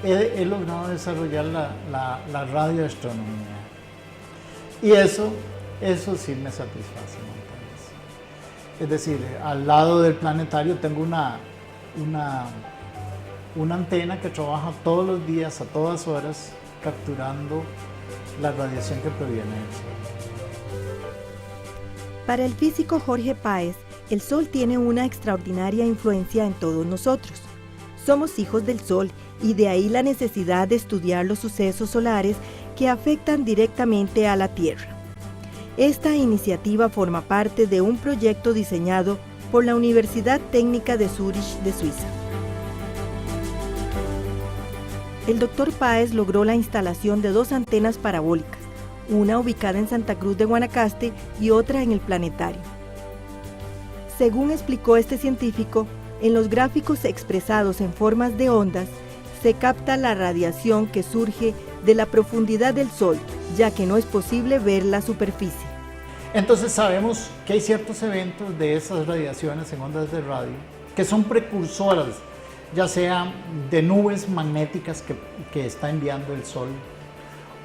he logrado desarrollar la radioastronomía. Y eso sí me satisface montones. Es decir, al lado del planetario tengo una antena que trabaja todos los días, a todas horas, capturando la radiación que proviene del Sol. Para el físico Jorge Páez, el Sol tiene una extraordinaria influencia en todos nosotros. Somos hijos del Sol y de ahí la necesidad de estudiar los sucesos solares que afectan directamente a la Tierra. Esta iniciativa forma parte de un proyecto diseñado por la Universidad Técnica de Zúrich de Suiza. El Dr. Páez logró la instalación de 2 antenas parabólicas, una ubicada en Santa Cruz de Guanacaste y otra en el planetario. Según explicó este científico, en los gráficos expresados en formas de ondas, se capta la radiación que surge de la profundidad del Sol, ya que no es posible ver la superficie. Entonces sabemos que hay ciertos eventos de esas radiaciones en ondas de radio que son precursoras, ya sea de nubes magnéticas que está enviando el Sol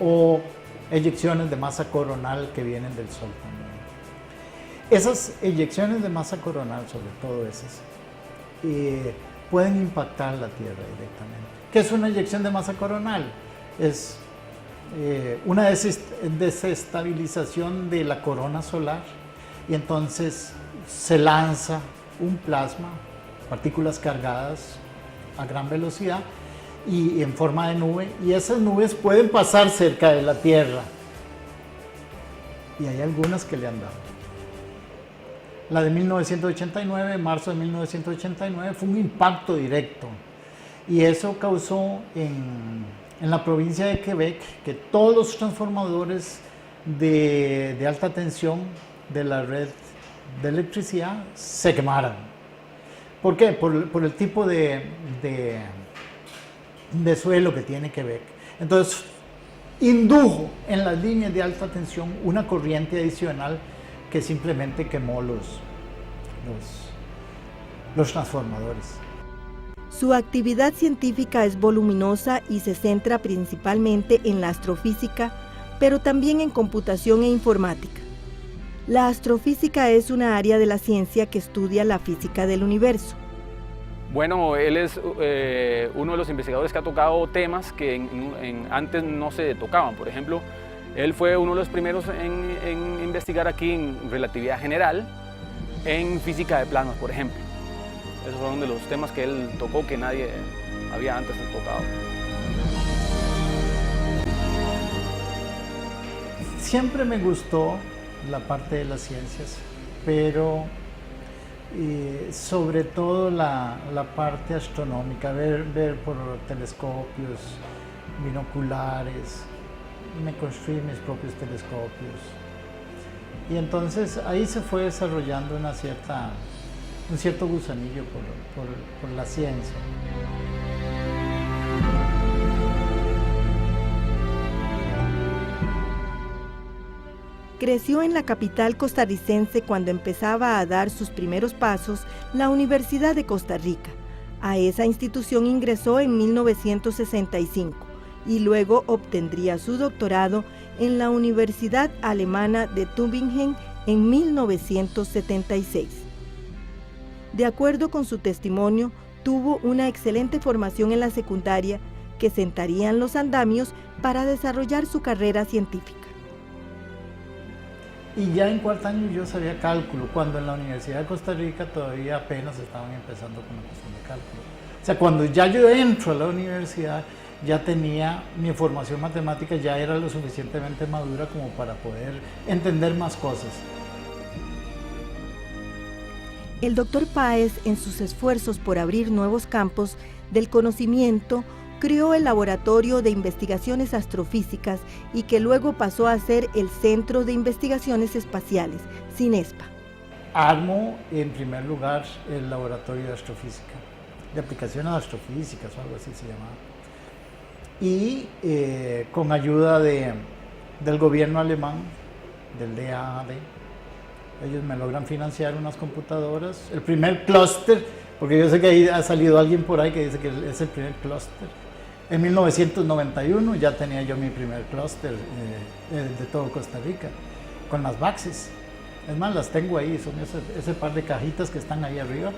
o eyecciones de masa coronal que vienen del Sol también. Esas eyecciones de masa coronal, sobre todo esas, pueden impactar la Tierra directamente. ¿Qué es una eyección de masa coronal? Es una desestabilización de la corona solar y entonces se lanza un plasma, partículas cargadas a gran velocidad y en forma de nube, y esas nubes pueden pasar cerca de la Tierra y hay algunas que le han dado. La de 1989, marzo de 1989, fue un impacto directo y eso causó en la provincia de Quebec que todos los transformadores de alta tensión de la red de electricidad se quemaran. ¿Por qué? Por el tipo de suelo que tiene Quebec. Entonces, indujo en las líneas de alta tensión una corriente adicional que simplemente quemó los transformadores. Su actividad científica es voluminosa y se centra principalmente en la astrofísica, pero también en computación e informática. La astrofísica es una área de la ciencia que estudia la física del universo. Bueno, él es uno de los investigadores que ha tocado temas que antes no se tocaban. Por ejemplo, él fue uno de los primeros en investigar aquí en relatividad general, en física de planos, por ejemplo. Esos fueron de los temas que él tocó que nadie había antes tocado. Siempre me gustó la parte de las ciencias, pero sobre todo la parte astronómica, ver por telescopios, binoculares. Me construí mis propios telescopios y entonces ahí se fue desarrollando un cierto gusanillo por la ciencia. Creció en la capital costarricense cuando empezaba a dar sus primeros pasos la Universidad de Costa Rica. A esa institución ingresó en 1965 y luego obtendría su doctorado en la Universidad Alemana de Tübingen en 1976. De acuerdo con su testimonio, tuvo una excelente formación en la secundaria que sentarían los andamios para desarrollar su carrera científica. Y ya en cuarto año yo sabía cálculo, cuando en la Universidad de Costa Rica todavía apenas estaban empezando con la cuestión de cálculo. O sea, cuando ya yo entro a la universidad, ya tenía mi formación matemática, ya era lo suficientemente madura como para poder entender más cosas. El Dr. Páez, en sus esfuerzos por abrir nuevos campos del conocimiento, creó el Laboratorio de Investigaciones Astrofísicas y que luego pasó a ser el Centro de Investigaciones Espaciales, CINESPA. Armo en primer lugar el Laboratorio de Astrofísica, de aplicaciones astrofísicas o algo así se llamaba. Y con ayuda del gobierno alemán, del DAAD, ellos me logran financiar unas computadoras, el primer clúster, porque yo sé que ahí ha salido alguien por ahí que dice que es el primer clúster, En 1991 ya tenía yo mi primer clúster de todo Costa Rica, con las Baxes. Es más, las tengo ahí, son ese par de cajitas que están ahí arriba.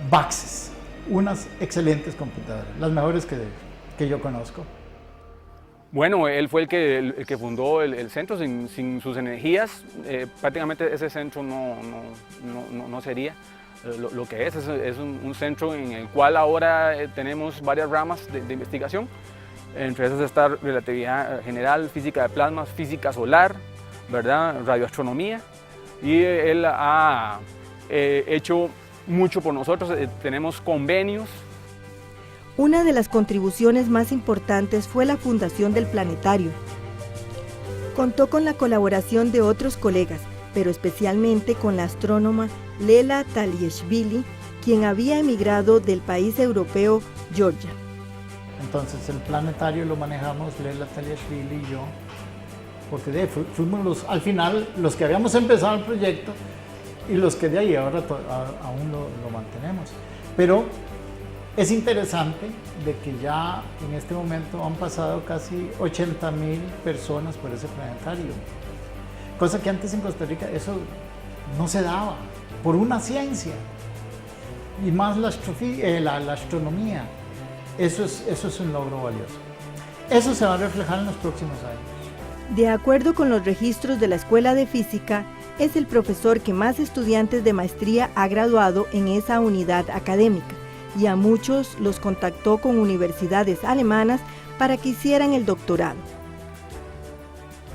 Baxes, unas excelentes computadoras, las mejores que yo conozco. Bueno, él fue el que fundó el centro. Sin sus energías, prácticamente ese centro no sería lo que es. Es un centro en el cual ahora tenemos varias ramas de investigación. Entre esas está relatividad general, física de plasmas, física solar, ¿verdad? Radioastronomía. Y él ha hecho mucho por nosotros. Tenemos convenios. Una de las contribuciones más importantes fue la fundación del planetario. Contó con la colaboración de otros colegas, pero especialmente con la astrónoma Lela Taliashvili, quien había emigrado del país europeo Georgia. Entonces el planetario lo manejamos Lela Taliashvili y yo, porque fuimos al final los que habíamos empezado el proyecto y los que de ahí ahora aún lo mantenemos. Pero es interesante de que ya en este momento han pasado casi 80,000 personas por ese planetario, cosa que antes en Costa Rica eso no se daba, por una ciencia, y más la astronomía. Eso es un logro valioso. Eso se va a reflejar en los próximos años. De acuerdo con los registros de la Escuela de Física, es el profesor que más estudiantes de maestría ha graduado en esa unidad académica, y a muchos los contactó con universidades alemanas para que hicieran el doctorado.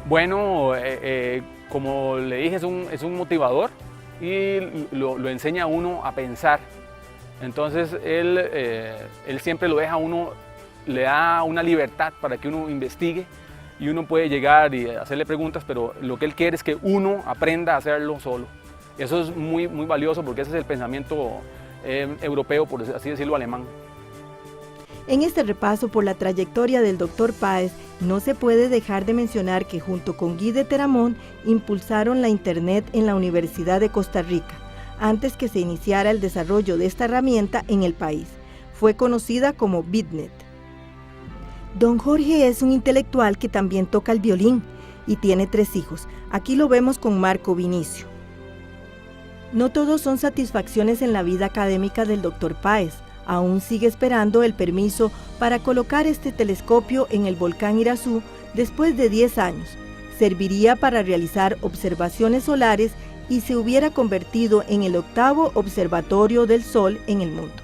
Bueno, como le dije, es un motivador y lo enseña a uno a pensar. Entonces él siempre lo deja a uno, le da una libertad para que uno investigue y uno puede llegar y hacerle preguntas, pero lo que él quiere es que uno aprenda a hacerlo solo. Eso es muy valioso porque ese es el pensamiento europeo, por así decirlo, alemán. En este repaso por la trayectoria del Dr. Páez, no se puede dejar de mencionar que junto con Guy de Teramont impulsaron la Internet en la Universidad de Costa Rica, antes que se iniciara el desarrollo de esta herramienta en el país. Fue conocida como BitNet. Don Jorge es un intelectual que también toca el violín y tiene 3 hijos. Aquí lo vemos con Marco Vinicio. No todos son satisfacciones en la vida académica del Dr. Páez. Aún sigue esperando el permiso para colocar este telescopio en el volcán Irazú después de 10 años. Serviría para realizar observaciones solares y se hubiera convertido en el 8º observatorio del Sol en el mundo.